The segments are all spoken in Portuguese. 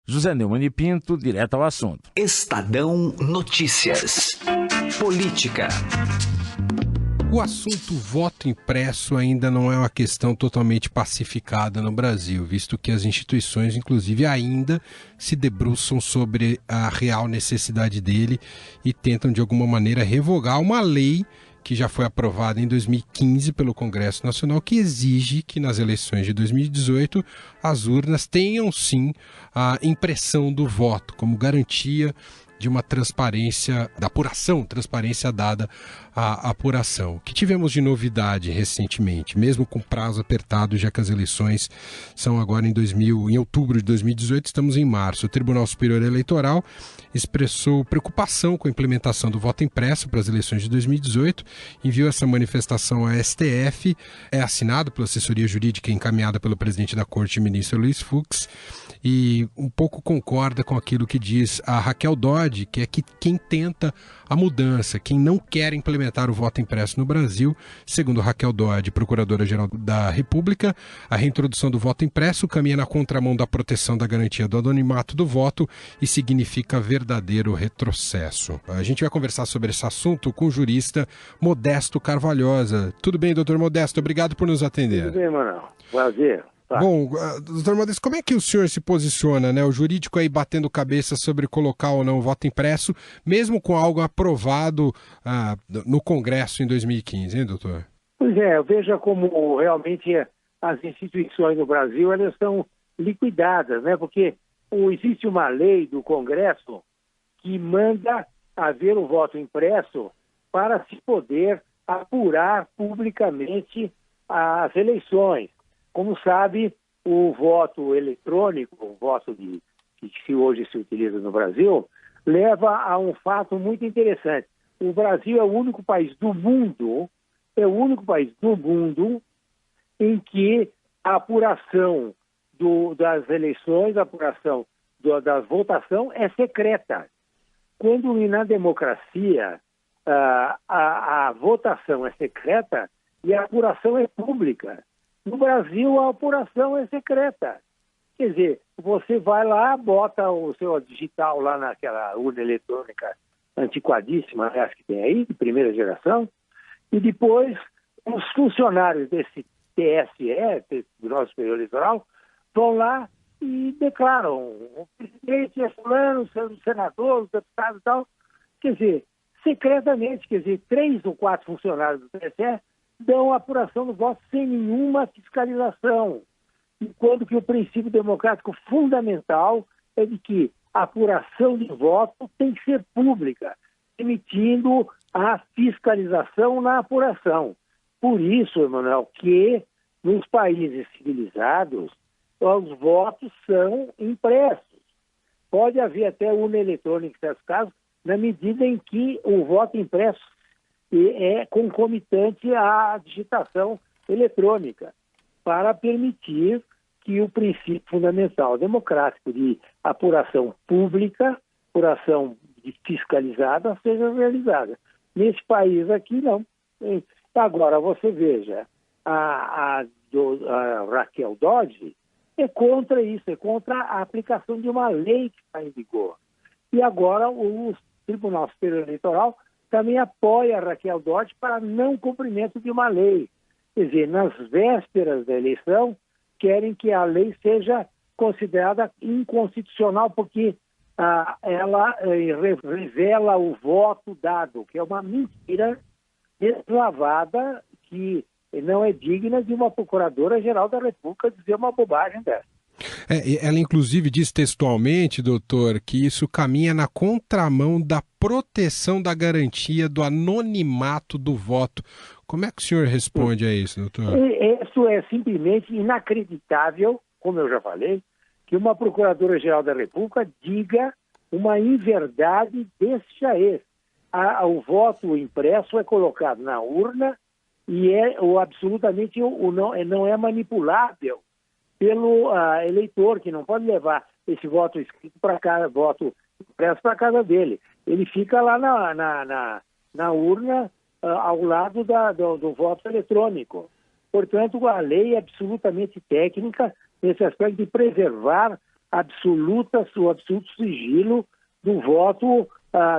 José Neumann e Pinto, direto ao assunto. Estadão Notícias. Política. O assunto voto impresso ainda não é uma questão totalmente pacificada no Brasil, visto que as instituições, inclusive, ainda se debruçam sobre a real necessidade dele e tentam, de alguma maneira, revogar uma lei que já foi aprovada em 2015 pelo Congresso Nacional, que exige que nas eleições de 2018 as urnas tenham, sim, a impressão do voto como garantia de uma transparência, da apuração, transparência dada à apuração. O que tivemos de novidade recentemente, mesmo com prazo apertado, já que as eleições são agora em outubro de 2018, estamos em março. O Tribunal Superior Eleitoral expressou preocupação com a implementação do voto impresso para as eleições de 2018, enviou essa manifestação à STF, é assinado pela assessoria jurídica encaminhada pelo presidente da Corte, ministro Luiz Fux, e um pouco concorda com aquilo que diz a Raquel Dodge, que é que quem tenta a mudança, quem não quer implementar o voto impresso no Brasil, segundo Raquel Dodge, Procuradora-Geral da República, a reintrodução do voto impresso caminha na contramão da proteção da garantia do anonimato do voto e significa verdadeiro retrocesso. A gente vai conversar sobre esse assunto com o jurista Modesto Carvalhosa. Tudo bem, doutor Modesto? Obrigado por nos atender. Tudo bem, Manuel. Prazer. Tá. Bom, doutor Modesto, como é que o senhor se posiciona, né? O jurídico aí batendo cabeça sobre colocar ou não o voto impresso, mesmo com algo aprovado no Congresso em 2015, hein, doutor? Pois é, veja como realmente as instituições do Brasil, elas são liquidadas, né? Porque existe uma lei do Congresso que manda haver o voto impresso para se poder apurar publicamente as eleições. Como sabe, o voto eletrônico, o voto que hoje se utiliza no Brasil, leva a um fato muito interessante. O Brasil é o único país do mundo, em que a apuração das eleições, a apuração da votação é secreta. Quando na democracia a votação é secreta e a apuração é pública. No Brasil, a apuração é secreta. Quer dizer, você vai lá, bota o seu digital lá naquela urna eletrônica antiquadíssima, que tem aí, de primeira geração, e depois os funcionários desse TSE, Tribunal Superior Eleitoral, vão lá e declaram o presidente é fulano, o senador, os deputados e tal. Quer dizer, secretamente, 3 ou 4 funcionários do TSE dão apuração do voto sem nenhuma fiscalização. Enquanto que o princípio democrático fundamental é de que a apuração de voto tem que ser pública, permitindo a fiscalização na apuração. Por isso, Emanuel, que nos países civilizados, os votos são impressos. Pode haver até urna eletrônica, em certos casos, na medida em que o voto impresso é concomitante à digitação eletrônica, para permitir que o princípio fundamental democrático de apuração pública, apuração fiscalizada, seja realizada. Nesse país aqui, não. Agora, você veja, a Raquel Dodge é contra isso, é contra a aplicação de uma lei que está em vigor. E agora o Tribunal Superior Eleitoral também apoia a Raquel Dodge para não cumprimento de uma lei. Quer dizer, nas vésperas da eleição, querem que a lei seja considerada inconstitucional, porque ela revela o voto dado, que é uma mentira deslavada, que não é digna de uma Procuradora-Geral da República dizer uma bobagem dessa. Ela, inclusive, diz textualmente, doutor, que isso caminha na contramão da proteção da garantia do anonimato do voto. Como é que o senhor responde a isso, doutor? Isso é simplesmente inacreditável, como eu já falei, que uma Procuradora-Geral da República diga uma inverdade desse jaez. O voto impresso é colocado na urna e absolutamente não é manipulável pelo eleitor, que não pode levar esse voto escrito para casa, voto impresso para casa dele. Ele fica lá na urna ao lado do voto eletrônico. Portanto, a lei é absolutamente técnica nesse aspecto de preservar o absoluto sigilo do voto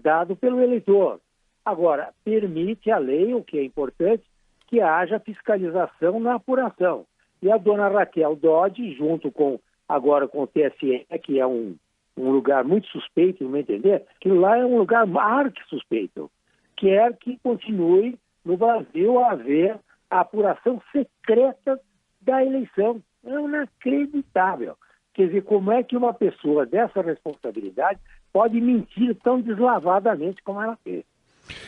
dado pelo eleitor. Agora, permite a lei, o que é importante, que haja fiscalização na apuração. E a dona Raquel Dodge, junto agora com o TSE, que é um lugar muito suspeito, no meu entender, que lá é um lugar arqui-suspeito, quer que continue no Brasil a haver a apuração secreta da eleição. É inacreditável. Quer dizer, como é que uma pessoa dessa responsabilidade pode mentir tão deslavadamente como ela fez?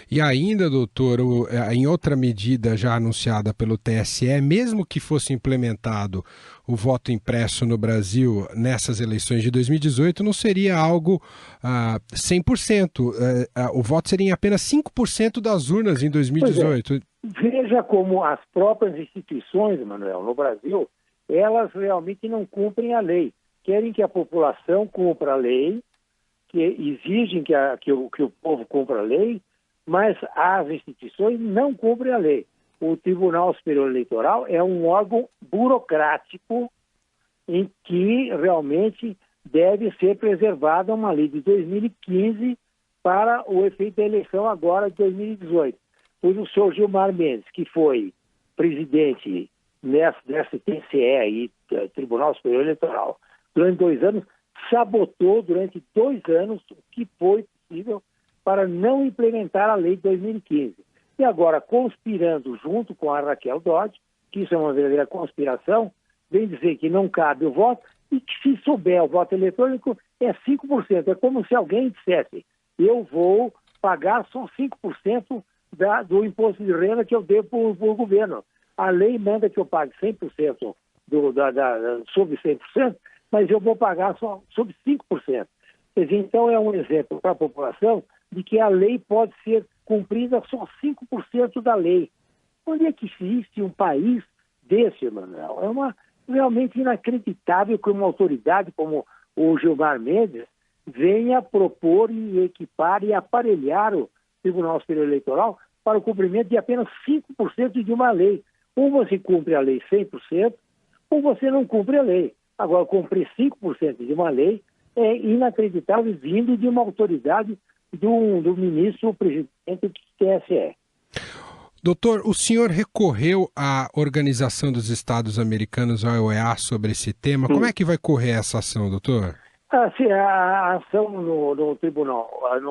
E ainda, doutor, em outra medida já anunciada pelo TSE, mesmo que fosse implementado o voto impresso no Brasil nessas eleições de 2018, não seria algo 100%. O voto seria em apenas 5% das urnas em 2018. Veja como as próprias instituições, Manuel, no Brasil, elas realmente não cumprem a lei. Querem que a população cumpra a lei, que exigem que o povo cumpra a lei, mas as instituições não cumprem a lei. O Tribunal Superior Eleitoral é um órgão burocrático em que realmente deve ser preservada uma lei de 2015 para o efeito da eleição agora de 2018. Pois o senhor Gilmar Mendes, que foi presidente dessa TCE aí, Tribunal Superior Eleitoral, durante 2 anos, sabotou durante 2 anos o que foi possível para não implementar a lei de 2015. E agora, conspirando junto com a Raquel Dodge, que isso é uma verdadeira conspiração, vem dizer que não cabe o voto e que se souber o voto eletrônico é 5%. É como se alguém dissesse, eu vou pagar só 5% do imposto de renda que eu devo para o governo. A lei manda que eu pague 100% sobre 100%, mas eu vou pagar só sobre 5%. Quer dizer, então é um exemplo para a população de que a lei pode ser cumprida só 5% da lei. Onde é que existe um país desse, Manuel? É realmente inacreditável que uma autoridade como o Gilmar Mendes venha propor e equipar e aparelhar o Tribunal Superior Eleitoral para o cumprimento de apenas 5% de uma lei. Ou você cumpre a lei 100%, ou você não cumpre a lei. Agora, cumprir 5% de uma lei é inacreditável vindo de uma autoridade do ministro presidente do TSE. Doutor, o senhor recorreu à Organização dos Estados Americanos, a OEA, sobre esse tema. Como é que vai correr essa ação, doutor? A ação no tribunal, na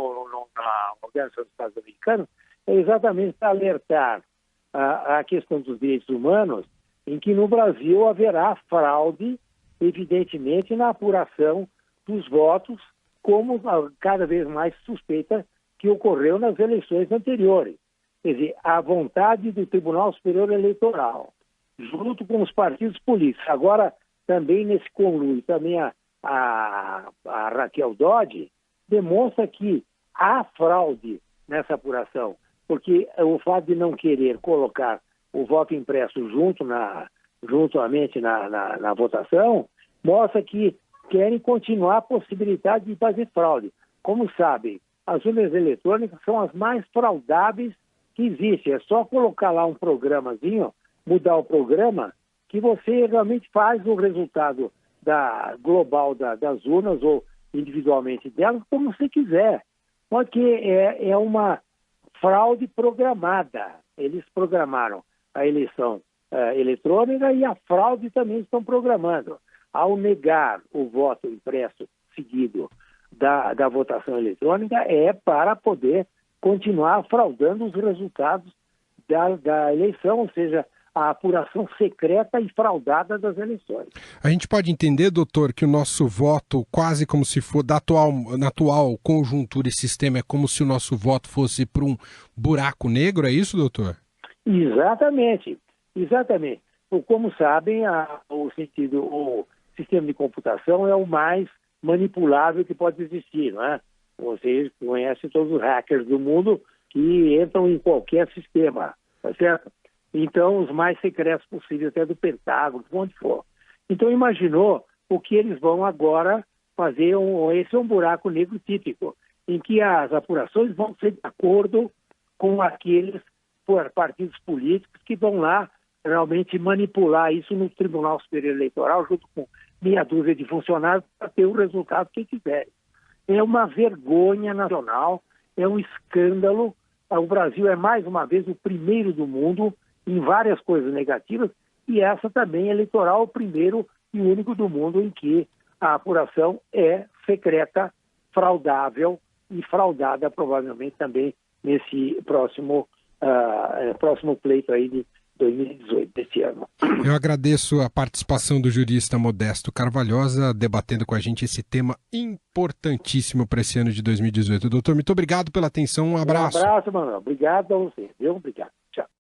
Organização dos Estados Americanos, é exatamente para alertar a questão dos direitos humanos, em que no Brasil haverá fraude, evidentemente, na apuração dos votos, como cada vez mais suspeita que ocorreu nas eleições anteriores. Quer dizer, a vontade do Tribunal Superior Eleitoral, junto com os partidos políticos, agora também nesse conluio, também a Raquel Dodge, demonstra que há fraude nessa apuração, porque o fato de não querer colocar o voto impresso juntamente na votação, mostra que querem continuar a possibilidade de fazer fraude. Como sabem, as urnas eletrônicas são as mais fraudáveis que existem. É só colocar lá um programazinho, mudar o programa, que você realmente faz o resultado global das urnas ou individualmente delas, como você quiser. Porque é uma fraude programada. Eles programaram a eleição eletrônica e a fraude também estão programando. Ao negar o voto impresso seguido da votação eletrônica, é para poder continuar fraudando os resultados da eleição, ou seja, a apuração secreta e fraudada das eleições. A gente pode entender, doutor, que o nosso voto, quase como se for na atual conjuntura e sistema, é como se o nosso voto fosse para um buraco negro, é isso, doutor? Exatamente. Como sabem, o sistema de computação é o mais manipulável que pode existir, não é? Vocês conhecem todos os hackers do mundo que entram em qualquer sistema, tá certo? Então, os mais secretos possíveis, até do Pentágono, onde for. Então, imaginou o que eles vão agora fazer, esse é um buraco negro típico, em que as apurações vão ser de acordo com aqueles partidos políticos que vão lá realmente manipular isso no Tribunal Superior Eleitoral, junto com meia dúzia de funcionários para ter o resultado que quiserem. É uma vergonha nacional, é um escândalo. O Brasil é, mais uma vez, o primeiro do mundo em várias coisas negativas, e essa também eleitoral, o primeiro e único do mundo em que a apuração é secreta, fraudável e fraudada provavelmente também nesse próximo pleito aí de 2018, desse ano. Eu agradeço a participação do jurista Modesto Carvalhosa, debatendo com a gente esse tema importantíssimo para esse ano de 2018. Doutor, muito obrigado pela atenção, um abraço. Um abraço, Manuel. Obrigado a você. Obrigado. Tchau.